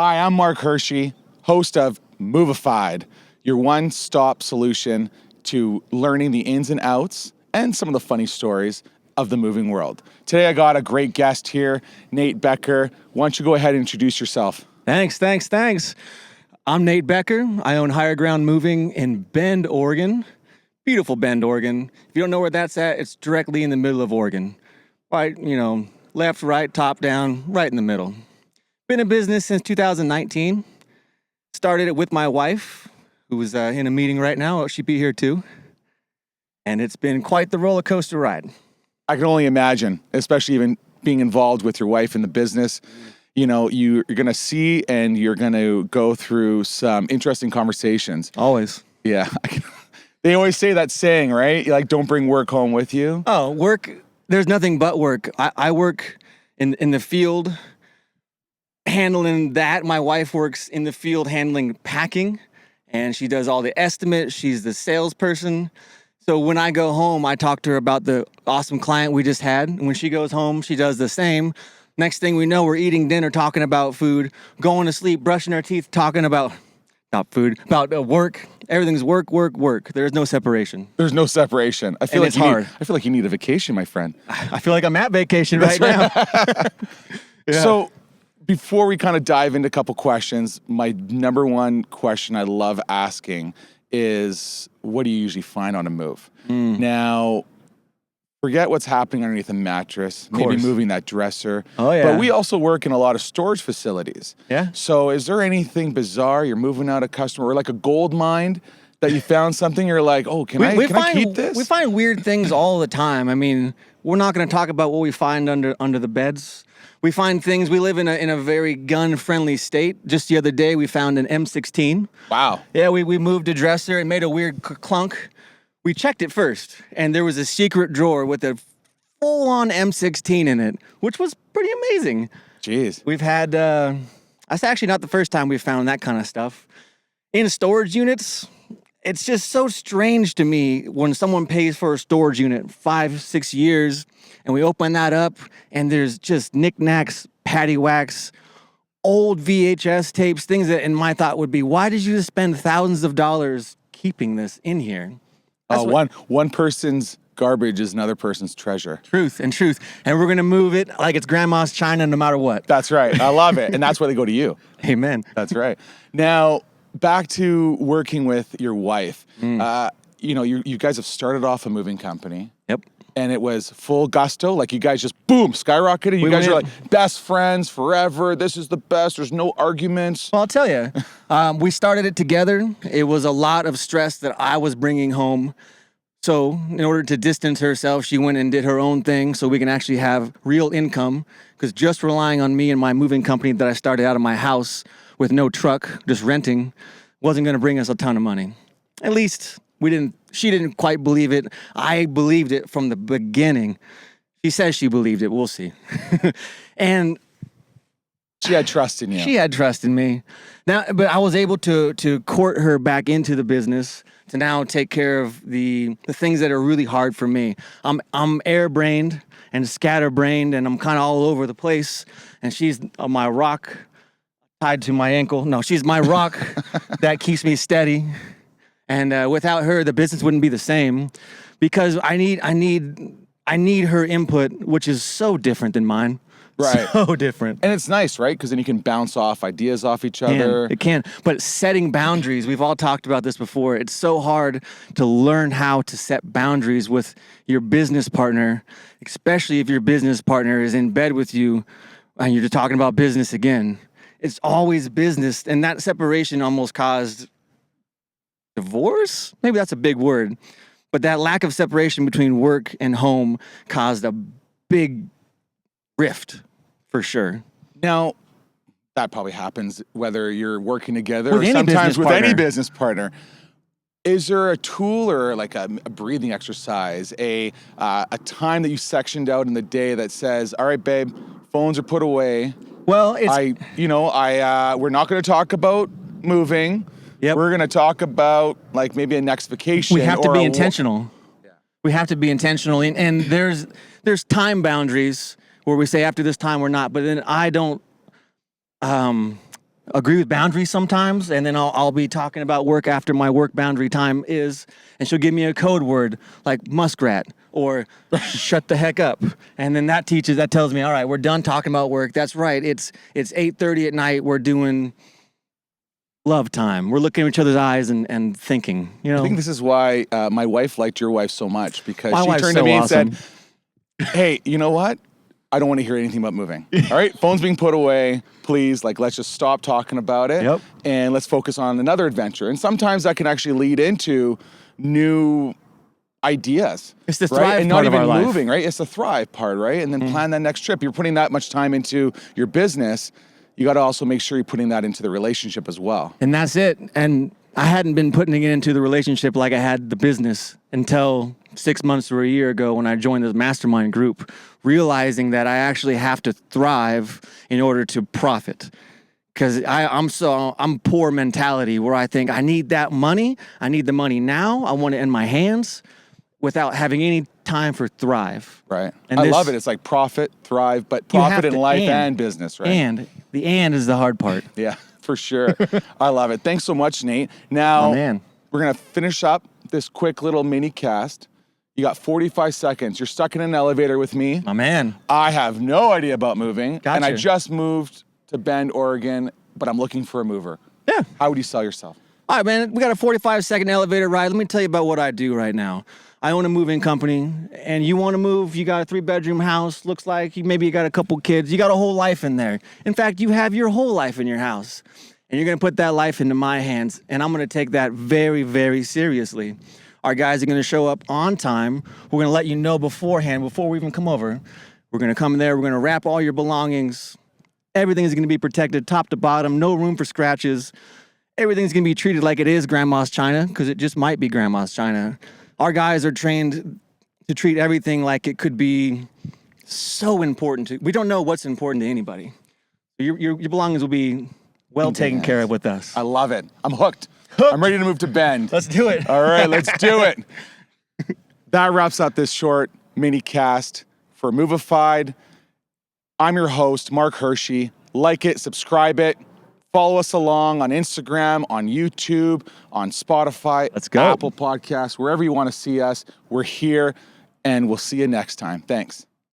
Hi, I'm Mark Hershey, host of Movified, your one-stop solution to learning the ins and outs and some of the funny stories of the moving world. Today I got a great guest here, Nate Becker. Why don't you go ahead and introduce yourself? Thanks. I'm Nate Becker. I own Higher Ground Moving in Bend, Oregon. Beautiful Bend, Oregon. If you don't know where that's at, it's directly in the middle of Oregon. Right, left, right, top, down, right in the middle. Been in business since 2019. Started it with my wife, who is in a meeting right now. She'd be here too. And it's been quite the roller coaster ride. I can only imagine, especially even being involved with your wife in the business. You know, you're going to see and you're going to go through some interesting conversations. Always. Yeah. They always say that saying, right? Like, don't bring work home with you. Oh, work. There's nothing but work. I work in the field handling that. My wife works in the field handling packing, and she does all the estimates. She's the salesperson. So when I go home, I talk to her about the awesome client we just had. And when she goes home, she does the same. Next thing we know, we're eating dinner, talking about food, going to sleep, brushing our teeth, talking about not food, about work. Everything's work, work, work. There's no separation. There's no separation. I feel And like it's hard. I feel like you need a vacation, my friend. I feel like I'm at vacation right now. Yeah. So before we kind of dive into a couple questions, my number one question I love asking is, what do you usually find on a move? Now, forget what's happening underneath a mattress, maybe course. moving that dresser. Oh, yeah. But we also work in a lot of storage facilities. Yeah. So is there anything bizarre? You're moving out a customer or like a gold mine that you found something, you're like, oh, can I keep this? We find weird things all the time. I mean, we're not going to talk about what we find under the beds. We find things. We live in a very gun-friendly state. Just the other day, we found an M16. Wow. Yeah, we moved a dresser. It made a weird clunk. We checked it first, and there was a secret drawer with a full-on M16 in it, which was pretty amazing. Jeez. We've had, that's actually not the first time we've found that kind of stuff. In storage units, it's just so strange to me when someone pays for a storage unit 5-6 years, and we open that up, and there's just knickknacks, paddywhacks, old VHS tapes, things that in my thought would be, why did you just spend thousands of dollars keeping this in here? One person's garbage is another person's treasure. Truth. And we're going to move it like it's grandma's china no matter what. That's right. I love it. And that's why they go to you. Amen. That's right. Now, back to working with your wife. You guys have started off a moving company. Yep. And it was full gusto. Like you guys just, boom, skyrocketed. You guys are like best friends forever. This is the best. There's no arguments. Well, I'll tell you, we started it together. It was a lot of stress that I was bringing home. So in order to distance herself, she went and did her own thing so we can actually have real income. Because just relying on me and my moving company that I started out of my house with no truck, just renting, wasn't going to bring us a ton of money. At least she didn't quite believe it. I believed it from the beginning. She says she believed it. We'll see. And she had trust in you. She had trust in me. Now, but I was able to court her back into the business to now take care of the things that are really hard for me. I'm air-brained and scatterbrained, and I'm kind of all over the place. And she's my rock tied to my ankle. No, she's my rock that keeps me steady. And without her, the business wouldn't be the same, because I need her input, which is so different than mine. Right. So different. And it's nice, right? Because then you can bounce off ideas off each other. It can. But setting boundaries, we've all talked about this before. It's so hard to learn how to set boundaries with your business partner, especially if your business partner is in bed with you and you're just talking about business again. It's always business. And that separation almost caused divorce? Maybe that's a big word. But that lack of separation between work and home caused a big rift, for sure. Now, that probably happens whether you're working together with or any sometimes with partner. any business partner. Is there a tool or like a breathing exercise, a time that you sectioned out in the day that says, all right, babe, phones are put away. Well, we're not going to talk about moving. Yep. We're going to talk about like maybe a next vacation. We have to be intentional. We have to be intentional. And there's time boundaries where we say after this time we're not, but then I don't agree with boundaries sometimes, and then I'll be talking about work after my work boundary time is, and she'll give me a code word like muskrat or shut the heck up, and then that tells me, all right, we're done talking about work. That's right. It's 8:30 at night. We're doing love time. We're looking at each other's eyes and thinking. You know, I think this is why my wife liked your wife so much, because My she wife's turned so to me awesome. and said, "Hey, you know what? I don't want to hear anything about moving. All right, phone's being put away. Please, like, let's just stop talking about it, Yep. and let's focus on another adventure." And sometimes that can actually lead into new ideas. It's the right? thrive and part not of even our life. moving, right? It's the thrive part, right? And then plan that next trip. You're putting that much time into your business. You got to also make sure you're putting that into the relationship as well. And that's it. And I hadn't been putting it into the relationship like I had the business until 6 months or a year ago when I joined this mastermind group, realizing that I actually have to thrive in order to profit. Because I'm poor mentality where I think I need that money. I need the money now. I want it in my hands without having any time for thrive. Right. And I this- love it. It's like profit, thrive, but You have profit in to life and business, right? And the and is the hard part. Yeah, for sure. I love it. Thanks so much, Nate. Now, My man. we're going to finish up this quick little mini cast. You got 45 seconds. You're stuck in an elevator with me. My man. I have no idea about moving. And I Gotcha. just moved to Bend, Oregon, but I'm looking for a mover. Yeah. How would you sell yourself? All right, man, we got a 45-second elevator ride. Let me tell you about what I do right now. I own a moving company, and you want to move, you got a 3-bedroom house, looks like maybe you got a couple kids, you got a whole life in there. In fact, you have your whole life in your house, and you're going to put that life into my hands, and I'm going to take that very, very seriously. Our guys are going to show up on time. We're going to let you know beforehand, before we even come over. We're going to come in there, we're going to wrap all your belongings. Everything is going to be protected top to bottom, no room for scratches. Everything's going to be treated like it is Grandma's China, because it just might be Grandma's China. Our guys are trained to treat everything like it could be so important to. We don't know what's important to anybody. Your belongings will be well taken care of with us. I love it. I'm hooked. I'm ready to move to Bend. Let's do it. All right, let's do it. That wraps up this short mini cast for Movified. I'm your host, Mark Hershey. Like it, subscribe it. Follow us along on Instagram, on YouTube, on Spotify, Let's go. Apple Podcasts, wherever you want to see us. We're here, and we'll see you next time. Thanks.